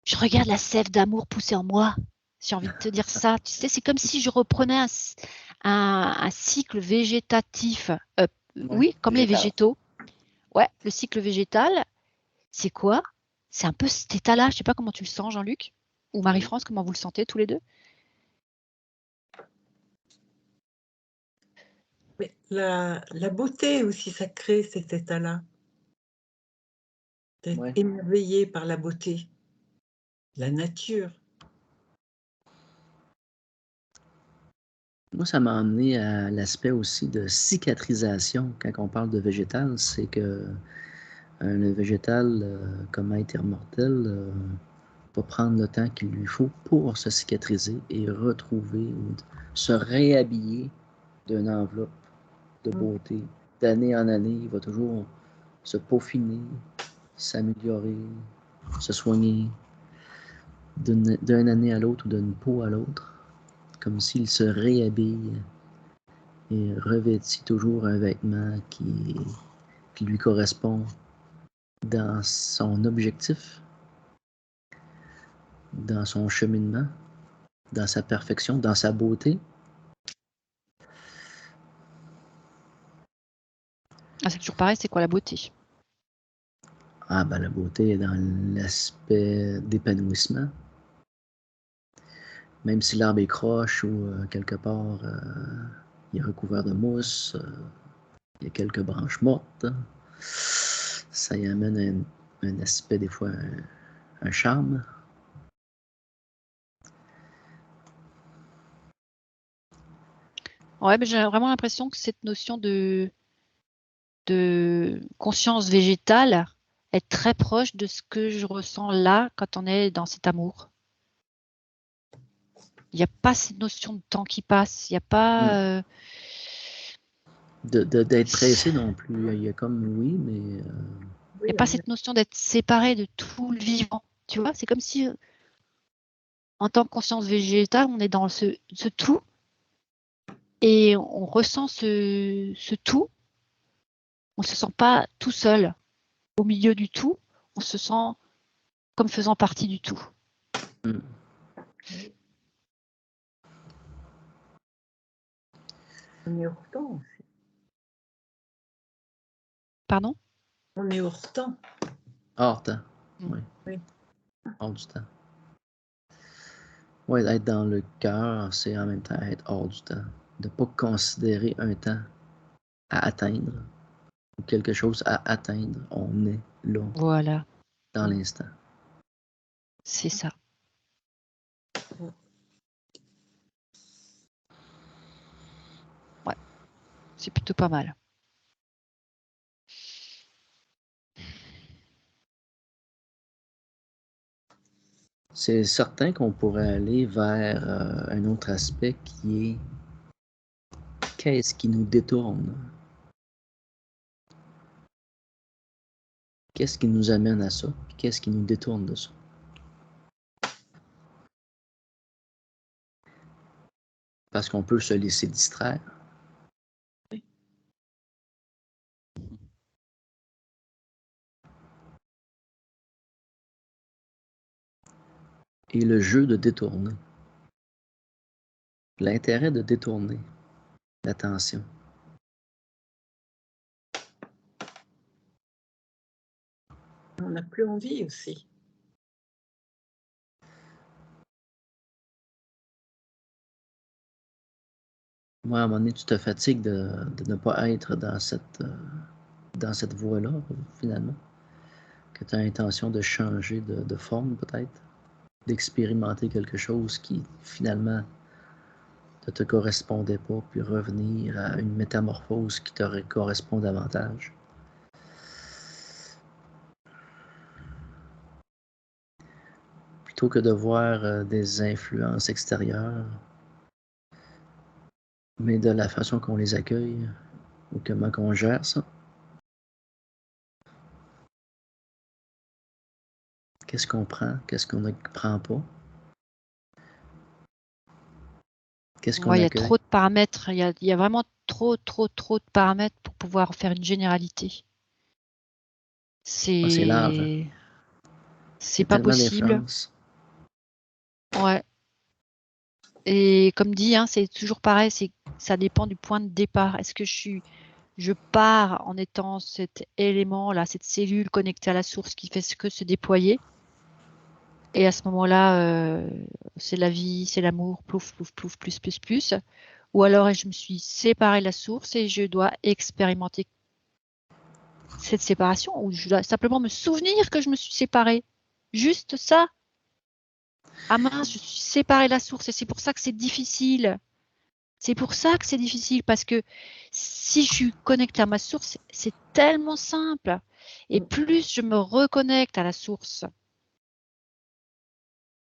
Je regarde la sève d'amour pousser en moi. J'ai envie de te dire ça. Tu sais, c'est comme si je reprenais un cycle végétatif. Oui, comme les végétaux. Ouais, le cycle végétal, c'est quoi? C'est un peu cet état-là. Je ne sais pas comment tu le sens, Jean-Luc, ou Marie-France, comment vous le sentez tous les deux? Mais la beauté aussi, ça crée cet état-là, d'être émerveillé par la beauté, la nature. Moi, ça m'a amené à l'aspect aussi de cicatrisation. Quand on parle de végétal, c'est que le végétal, comme être immortel, va prendre le temps qu'il lui faut pour se cicatriser et retrouver ou se réhabiller d'une enveloppe de beauté. D'année en année, il va toujours se peaufiner, s'améliorer, se soigner d'une année à l'autre ou d'une peau à l'autre, comme s'il se réhabille et revêtit toujours un vêtement qui lui correspond dans son objectif, dans son cheminement, dans sa perfection, dans sa beauté. Ah, c'est toujours pareil, c'est quoi la beauté? Ah ben la beauté est dans l'aspect d'épanouissement. Même si l'arbre est croche ou quelque part il est recouvert de mousse, il y a quelques branches mortes, ça y amène un aspect, des fois, un charme. Ouais, mais j'ai vraiment l'impression que cette notion de conscience végétale est très proche de ce que je ressens là quand on est dans cet amour. Il n'y a pas cette notion de temps qui passe, il n'y a pas... D'être pressé non plus. Il y a comme, oui, mais... Il n'y a pas cette notion d'être séparé de tout le vivant. Tu vois, c'est comme si, en tant que conscience végétale, on est dans ce tout et on ressent ce tout. On ne se sent pas tout seul au milieu du tout. On se sent comme faisant partie du tout. On est hors temps aussi. Pardon? On est hors temps. Hors temps. Oui. Oui. Hors du temps. Oui, être dans le cœur, c'est en même temps être hors du temps. De ne pas considérer un temps à atteindre ou quelque chose à atteindre. On est là, Voilà, dans l'instant. c'est ça. Ouais, c'est plutôt pas mal. C'est certain qu'on pourrait aller vers un autre aspect qui est qu'est-ce qui nous détourne? Qu'est-ce qui nous amène à ça? Puis qu'est-ce qui nous détourne de ça? Parce qu'on peut se laisser distraire. Et le jeu de détourner. L'intérêt de détourner l'attention. On n'a plus envie aussi. Moi, à un moment donné, tu te fatigues de ne pas être dans cette voie-là, finalement. Que tu as l'intention de changer de forme, peut-être. D'expérimenter quelque chose qui, finalement, ne te correspondait pas, puis revenir à une métamorphose qui te correspond davantage. Plutôt que de voir des influences extérieures, mais de la façon qu'on les accueille, ou comment qu'on gère ça. Qu'est-ce qu'on prend? Qu'est-ce qu'on ne prend pas? Qu'est-ce qu'on Ouais, il y a accueille? trop de paramètres. Il y a vraiment trop de paramètres pour pouvoir faire une généralité. C'est large. Hein? Il y C'est a pas tellement possible. d'influences. Ouais. Et comme dit, hein, c'est toujours pareil, ça dépend du point de départ. Est-ce que je pars en étant cet élément-là, cette cellule connectée à la source qui fait que se déployer. Et à ce moment-là, c'est la vie, c'est l'amour, plouf, plouf, plouf, plus. Ou alors, je me suis séparée de la source et je dois expérimenter cette séparation, ou je dois simplement me souvenir que je me suis séparée. Juste ça. Ah mince, je suis séparée de la source et c'est pour ça que c'est difficile. C'est pour ça que c'est difficile, parce que si je suis connectée à ma source, c'est tellement simple. Et plus je me reconnecte à la source,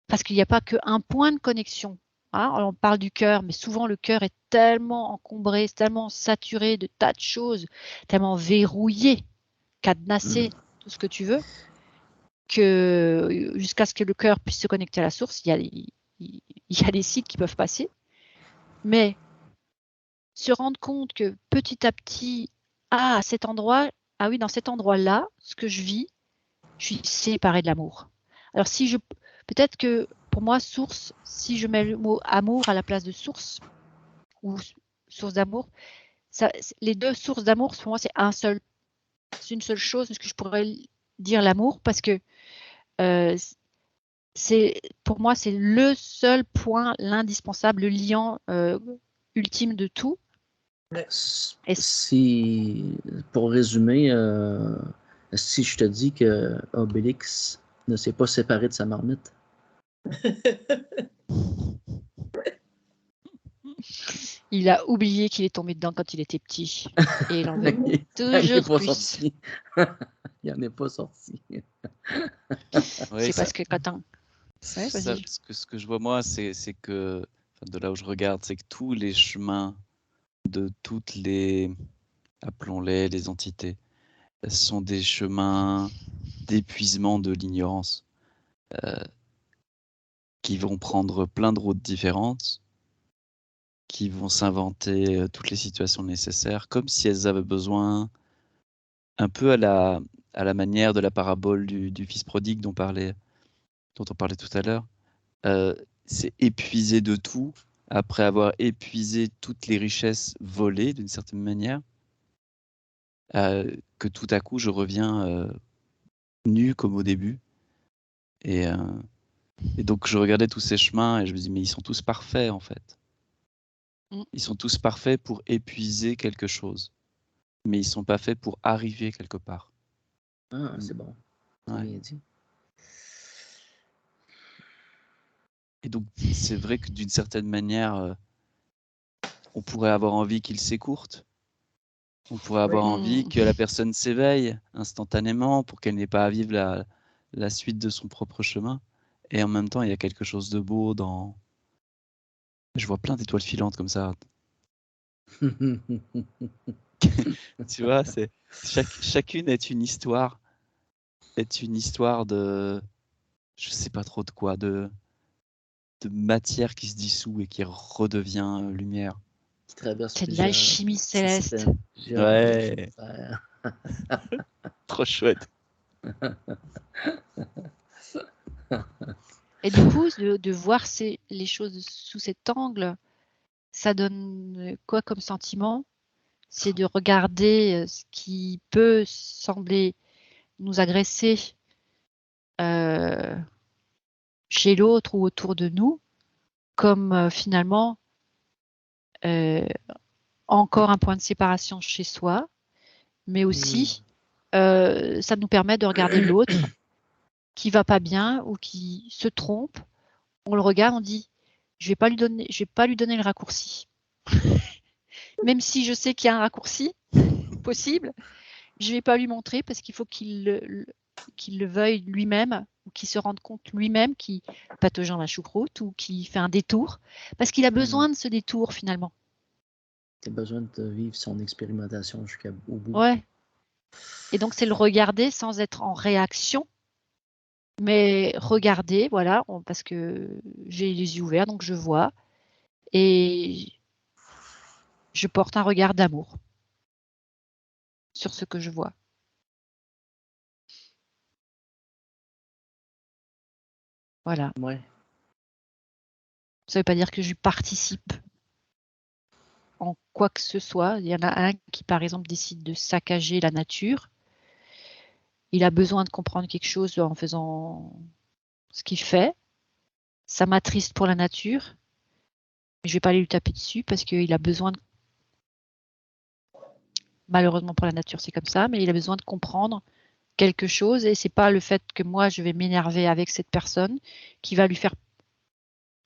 parce qu'il n'y a pas qu'un point de connexion. Hein, on parle du cœur, mais souvent le cœur est tellement encombré, tellement saturé de tas de choses, tellement verrouillé, cadenassé, tout ce que tu veux, que jusqu'à ce que le cœur puisse se connecter à la source, il y a des sites qui peuvent passer. Mais se rendre compte que petit à petit, à cet endroit, ah oui, dans cet endroit-là, ce que je vis, je suis séparée de l'amour. Alors peut-être que pour moi, source, si je mets le mot amour à la place de source, ou source d'amour, les deux sources d'amour, pour moi, c'est une seule chose, ce que je pourrais dire l'amour, parce que pour moi, c'est le seul point, l'indispensable, le liant ultime de tout. Pour résumer, si je te dis que Obélix ne s'est pas séparé de sa marmite. Il a oublié qu'il est tombé dedans quand il était petit. Et il en veut toujours plus. Il n'en est pas sorti. Ouais, C'est parce que quand on... Ouais, vas-y. Ce que je vois moi, c'est que, de là où je regarde, c'est que tous les chemins de toutes les, appelons-les les entités, sont des chemins d'épuisement de l'ignorance, qui vont prendre plein de routes différentes, qui vont s'inventer toutes les situations nécessaires, comme si elles avaient besoin, un peu à la manière de la parabole du fils prodigue dont on parlait tout à l'heure. C'est épuisé de tout, après avoir épuisé toutes les richesses volées d'une certaine manière, que tout à coup je reviens nu comme au début, Et donc, je regardais tous ces chemins et je me dis, mais ils sont tous parfaits, en fait. Ils sont tous parfaits pour épuiser quelque chose. Mais ils sont pas faits pour arriver quelque part. Ah, c'est bon. C'est Ouais. bien dit. Et donc, c'est vrai que d'une certaine manière, on pourrait avoir envie qu'il s'écourte. On pourrait avoir envie que la personne s'éveille instantanément pour qu'elle n'ait pas à vivre la suite de son propre chemin. Et en même temps, il y a quelque chose de beau dans... Je vois plein d'étoiles filantes comme ça. Tu vois, chacune est une histoire de... Je sais pas trop de quoi, de matière qui se dissout et qui redevient lumière. Qui traverse C'est de plusieurs l'alchimie céleste. systèmes, plusieurs Ouais, sphères. trop chouette. Et du coup, de voir les choses sous cet angle, ça donne quoi comme sentiment? C'est de regarder ce qui peut sembler nous agresser chez l'autre ou autour de nous, comme finalement encore un point de séparation chez soi, mais aussi ça nous permet de regarder l'autre qui va pas bien ou qui se trompe. On le regarde, on dit, je vais pas lui donner le raccourci. Même si je sais qu'il y a un raccourci possible, je vais pas lui montrer parce qu'il faut qu'il le veuille lui-même ou qu'il se rende compte lui-même qu'il patauge la choucroute ou qu'il fait un détour parce qu'il a besoin de ce détour finalement. Il a besoin de vivre son expérimentation jusqu'au bout. Ouais. Et donc c'est le regarder sans être en réaction, mais regarder, voilà, parce que j'ai les yeux ouverts, donc je vois et je porte un regard d'amour sur ce que je vois. Voilà. Ouais. Ça ne veut pas dire que je participe en quoi que ce soit. Il y en a un qui, par exemple, décide de saccager la nature. Il a besoin de comprendre quelque chose en faisant ce qu'il fait. Ça m'attriste pour la nature. Je ne vais pas aller lui taper dessus parce qu'il a besoin de... Malheureusement pour la nature, c'est comme ça, mais il a besoin de comprendre quelque chose et c'est pas le fait que moi je vais m'énerver avec cette personne qui va lui faire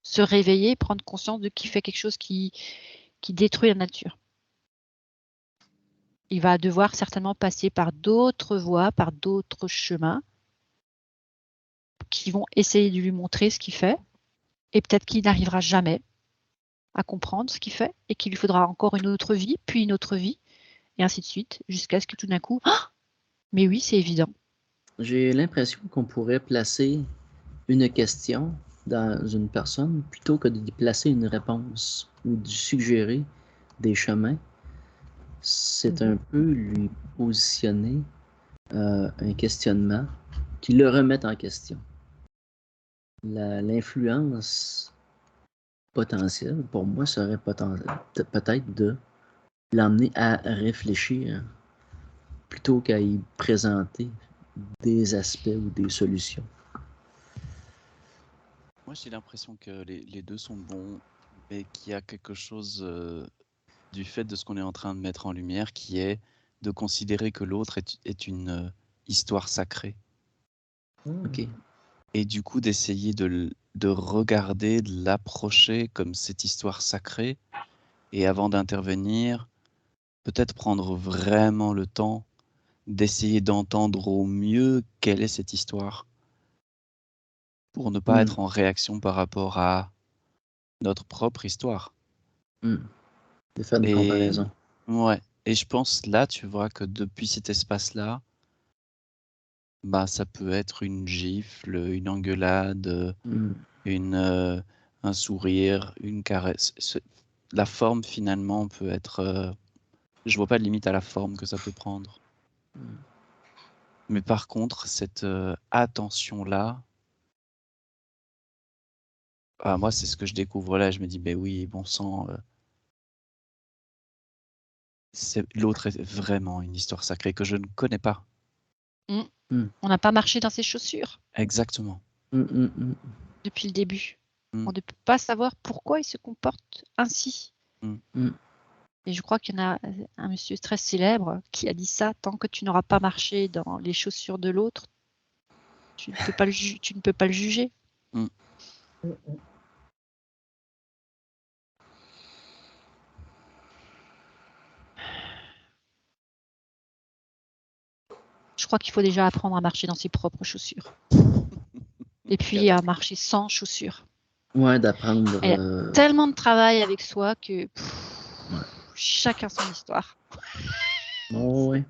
se réveiller, prendre conscience de qu'il fait quelque chose qui détruit la nature. Il va devoir certainement passer par d'autres voies, par d'autres chemins qui vont essayer de lui montrer ce qu'il fait et peut-être qu'il n'arrivera jamais à comprendre ce qu'il fait et qu'il lui faudra encore une autre vie, puis une autre vie et ainsi de suite jusqu'à ce que tout d'un coup, mais oui, c'est évident. J'ai l'impression qu'on pourrait placer une question dans une personne plutôt que de placer une réponse ou de suggérer des chemins. C'est un peu lui positionner un questionnement qui le remette en question. L'influence potentielle, pour moi, serait peut-être de l'emmener à réfléchir plutôt qu'à y présenter des aspects ou des solutions. Moi, j'ai l'impression que les deux sont bons, mais qu'il y a quelque chose du fait de ce qu'on est en train de mettre en lumière qui est de considérer que l'autre est une histoire sacrée. Ok. Et du coup, d'essayer de regarder, de l'approcher comme cette histoire sacrée. Et avant d'intervenir, peut-être prendre vraiment le temps d'essayer d'entendre au mieux quelle est cette histoire. Pour ne pas être en réaction par rapport à notre propre histoire. De faire des comparaisons. Ouais. Et je pense là, tu vois, que depuis cet espace-là, bah, ça peut être une gifle, une engueulade, un sourire, une caresse. La forme, finalement, peut être... je vois pas de limite à la forme que ça peut prendre. Mais par contre, cette attention-là, moi, c'est ce que je découvre là. Je me dis, ben oui, bon sang, l'autre est vraiment une histoire sacrée que je ne connais pas. On n'a pas marché dans ses chaussures. Exactement. depuis le début. Mm. On ne peut pas savoir pourquoi il se comporte ainsi. Mm. Et je crois qu'il y en a un monsieur très célèbre qui a dit ça: tant que tu n'auras pas marché dans les chaussures de l'autre, tu ne peux pas le juger. Je crois qu'il faut déjà apprendre à marcher dans ses propres chaussures. Et puis à marcher sans chaussures. Ouais, d'apprendre. Il y a tellement de travail avec soi que chacun son histoire. Oh, ouais.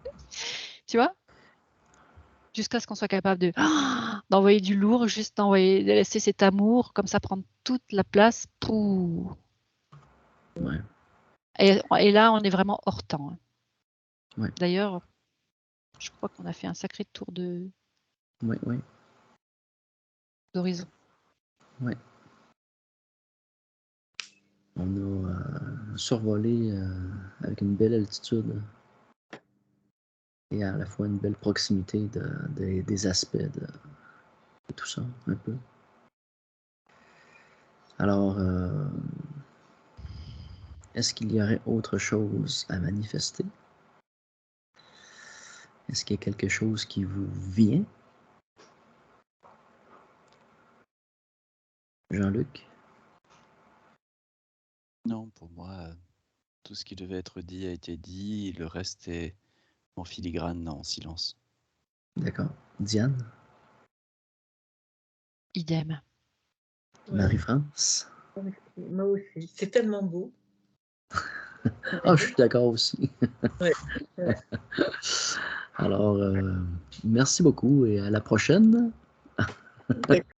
Tu vois? Jusqu'à ce qu'on soit capable d'envoyer du lourd, juste de laisser cet amour, comme ça prendre toute la place. Pouh. Ouais. Et là, on est vraiment hors temps. Hein. Ouais. D'ailleurs, je crois qu'on a fait un sacré tour d'horizon. Ouais. On a survolé avec une belle altitude et à la fois une belle proximité des aspects de tout ça, un peu. Alors, est-ce qu'il y aurait autre chose à manifester? Est-ce qu'il y a quelque chose qui vous vient? Jean-Luc? Non, pour moi, tout ce qui devait être dit a été dit. Le reste est en filigrane, en silence. D'accord. Diane? Idem. Marie-France? Moi aussi. C'est tellement beau. Ah, je suis d'accord aussi. Ouais. Ouais. Alors, merci beaucoup et à la prochaine.